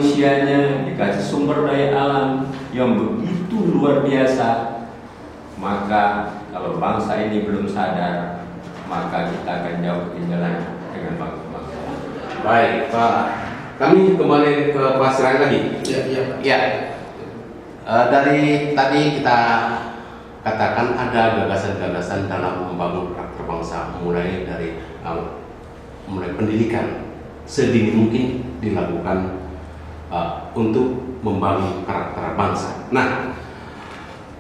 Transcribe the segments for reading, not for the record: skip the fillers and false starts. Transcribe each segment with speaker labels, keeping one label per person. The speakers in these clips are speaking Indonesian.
Speaker 1: manusianya, dikasih sumber daya alam yang begitu luar biasa, maka kalau bangsa ini belum sadar, maka kita akan jauh ketinggalan dengan bangsa-bangsa.
Speaker 2: Baik, Pak. Kami kembali ke Pak Sirai lagi. Ya. Dari tadi kita katakan ada gagasan-gagasan dalam membangun karakter bangsa, mulai dari mulai pendidikan sedini mungkin dilakukan untuk membangun karakter bangsa. Nah,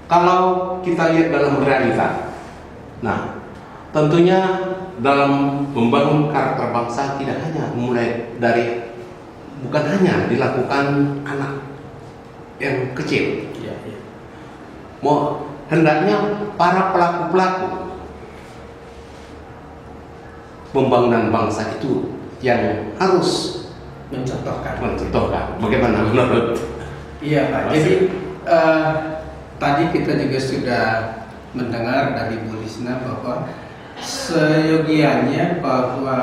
Speaker 2: kalau kita lihat dalam realita, nah tentunya dalam membangun karakter bangsa tidak hanya mulai dari, bukan hanya dilakukan anak yang kecil. Mau hendaknya para pelaku-pelaku pembangunan bangsa itu yang harus mencontohkan. Bagaimana menurut?
Speaker 3: Iya Pak. Jadi tadi kita juga sudah mendengar dari Bu Lisna bahwa seyogianya bahwa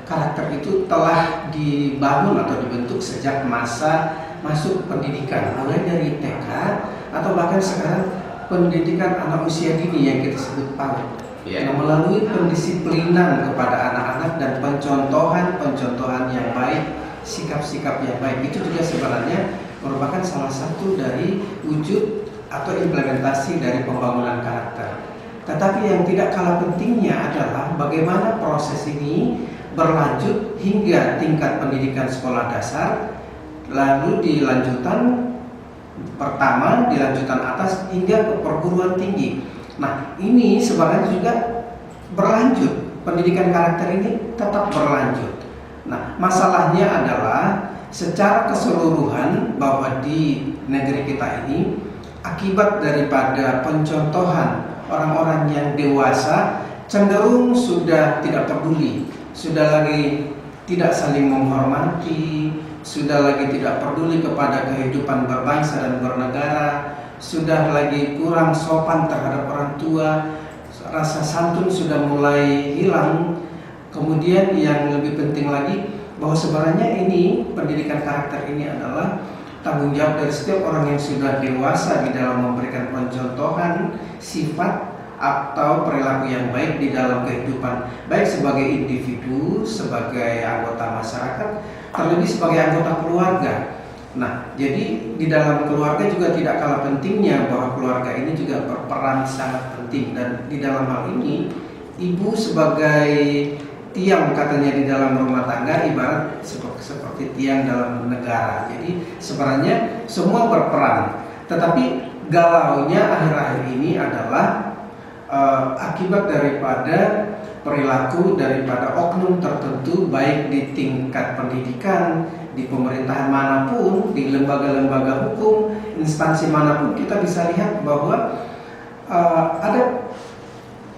Speaker 3: karakter itu telah dibangun atau dibentuk sejak masa masuk pendidikan, mulai dari TK atau bahkan sekarang pendidikan anak usia dini yang kita sebut PAUD. Nah, melalui pendisiplinan kepada anak-anak dan pencontohan yang baik, sikap-sikap yang baik, itu juga sebenarnya merupakan salah satu dari wujud atau implementasi dari pembangunan karakter. Tetapi yang tidak kalah pentingnya adalah bagaimana proses ini berlanjut hingga tingkat pendidikan sekolah dasar, lalu dilanjutan pertama, dilanjutan atas hingga ke perguruan tinggi. Nah, ini sebenarnya juga berlanjut, pendidikan karakter ini tetap berlanjut. Nah, masalahnya adalah secara keseluruhan bahwa di negeri kita ini akibat daripada pencontohan orang-orang yang dewasa cenderung sudah tidak peduli, sudah lagi tidak saling menghormati, sudah lagi tidak peduli kepada kehidupan berbangsa dan bernegara, sudah lagi kurang sopan terhadap orang tua, rasa santun sudah mulai hilang. Kemudian yang lebih penting lagi bahwa sebenarnya ini pendidikan karakter ini adalah tanggung jawab dari setiap orang yang sudah dewasa di dalam memberikan pencontohan sifat atau perilaku yang baik di dalam kehidupan, baik sebagai individu, sebagai anggota masyarakat, terlebih sebagai anggota keluarga. Nah, jadi di dalam keluarga juga tidak kalah pentingnya bahwa keluarga ini juga berperan sangat penting, dan di dalam hal ini ibu sebagai tiang katanya di dalam rumah tangga ibarat seperti tiang dalam negara. Jadi sebenarnya semua berperan, tetapi galaunya akhir-akhir ini adalah akibat daripada perilaku daripada oknum tertentu, baik di tingkat pendidikan, di pemerintahan manapun, di lembaga-lembaga hukum, instansi manapun, kita bisa lihat bahwa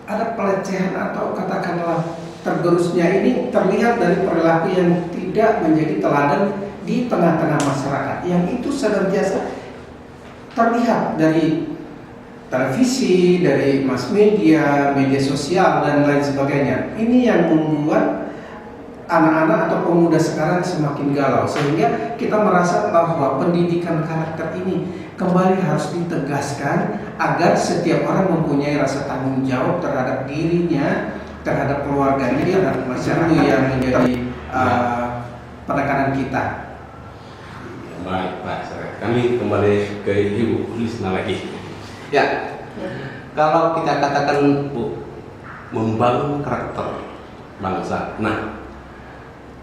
Speaker 3: ada pelecehan atau katakanlah tergerusnya ini terlihat dari perilaku yang tidak menjadi teladan di tengah-tengah masyarakat, yang itu senantiasa terlihat dari televisi, dari mass media, media sosial, dan lain sebagainya. Ini yang membuat anak-anak atau pemuda sekarang semakin galau, sehingga kita merasa bahwa pendidikan karakter ini kembali harus ditegaskan agar setiap orang mempunyai rasa tanggung jawab terhadap dirinya, terhadap keluarganya, terhadap masyarakat yang menjadi penekanan kita.
Speaker 2: Baik, Pak. Kami kembali ke Ibu Lisna lagi. Ya, kalau kita katakan Bu, membangun karakter bangsa. Nah,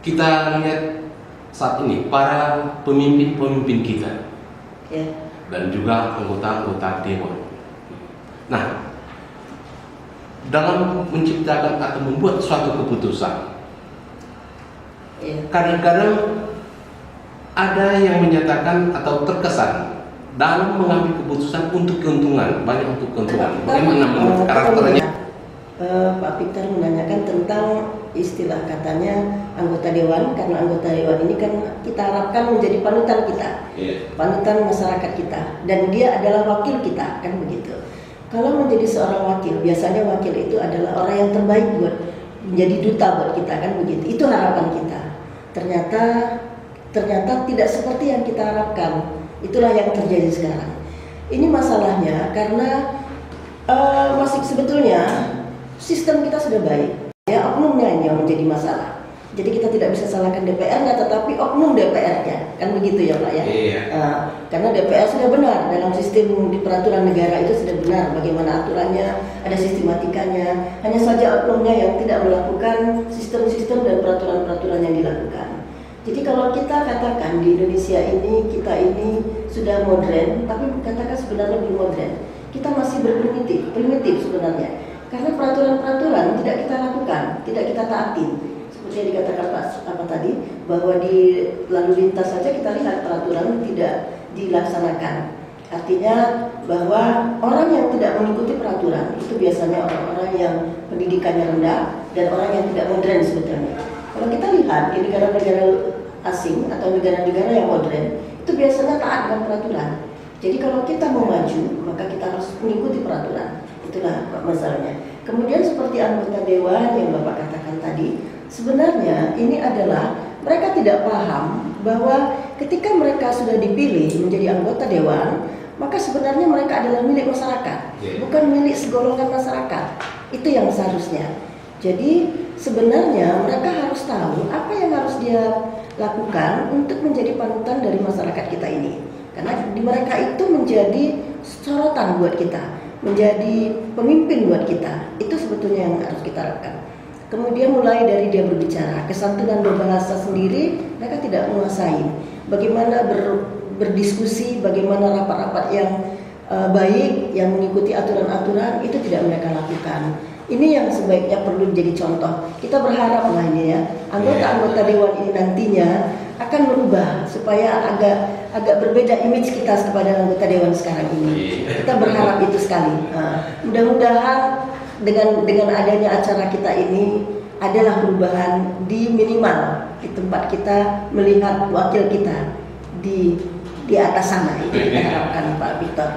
Speaker 2: kita lihat saat ini para pemimpin-pemimpin kita, dan juga anggota-anggota dewan. Nah, dalam menciptakan atau membuat suatu keputusan, kadang-kadang ada yang menyatakan atau terkesan dalam mengambil keputusan untuk keuntungan, banyak untuk keuntungan. Bagaimana menurut karakternya?
Speaker 4: Pak Peter menanyakan tentang istilah katanya anggota dewan, karena anggota dewan ini kan kita harapkan menjadi panutan kita, panutan masyarakat kita, dan dia adalah wakil kita, kan begitu. Kalau menjadi seorang wakil, biasanya wakil itu adalah orang yang terbaik buat menjadi duta buat kita, kan begitu. Itu harapan kita. Ternyata ternyata tidak seperti yang kita harapkan. Itulah yang terjadi sekarang. Ini masalahnya karena masih sebetulnya sistem kita sudah baik. Ya, oknumnya ini yang menjadi masalah. Jadi kita tidak bisa salahkan DPR-nya, tetapi oknum DPR-nya, kan begitu ya Pak ya?
Speaker 2: Iya.
Speaker 4: Karena DPR sudah benar dalam sistem di peraturan negara itu sudah benar bagaimana aturannya, ada sistematikanya. Hanya saja oknumnya yang tidak melakukan sistem-sistem dan peraturan-peraturan yang dilakukan. Jadi kalau kita katakan di Indonesia ini kita ini sudah modern, tapi katakan sebenarnya belum modern. Kita masih primitif sebenarnya. Karena peraturan-peraturan tidak kita lakukan, tidak kita taati. Seperti yang dikatakan Pak tadi, bahwa di lalu lintas saja kita lihat peraturan tidak dilaksanakan. Artinya bahwa orang yang tidak mengikuti peraturan itu biasanya orang-orang yang pendidikannya rendah dan orang yang tidak modern sebetulnya. Kalau kita lihat di negara-negara asing atau negara-negara yang modern, itu biasanya taat dengan peraturan. Jadi kalau kita mau maju, maka kita harus mengikuti peraturan. Itulah masalahnya. Kemudian seperti anggota dewan yang Bapak katakan tadi, sebenarnya ini adalah mereka tidak paham bahwa ketika mereka sudah dipilih menjadi anggota dewan, maka sebenarnya mereka adalah milik masyarakat, bukan milik segolongan masyarakat. Itu yang seharusnya. Jadi sebenarnya mereka harus tahu apa yang harus dia lakukan untuk menjadi panutan dari masyarakat kita ini. Karena di mereka itu menjadi sorotan buat kita, menjadi pemimpin buat kita. Itu sebetulnya yang harus kita lakukan. Kemudian mulai dari dia berbicara, kesantunan berbahasa sendiri mereka tidak menguasai. Bagaimana berdiskusi, bagaimana rapat-rapat yang baik, yang mengikuti aturan-aturan, itu tidak mereka lakukan. Ini yang sebaiknya perlu menjadi contoh. Kita berharap lah ini ya, anggota-anggota dewan ini nantinya akan berubah supaya agak berbeda image kita kepada anggota dewan sekarang ini. Kita berharap itu sekali. Mudah-mudahan dengan adanya acara kita ini adalah perubahan di minimal di tempat kita melihat wakil kita di atas sana. Itu kita harapkan Pak Victor.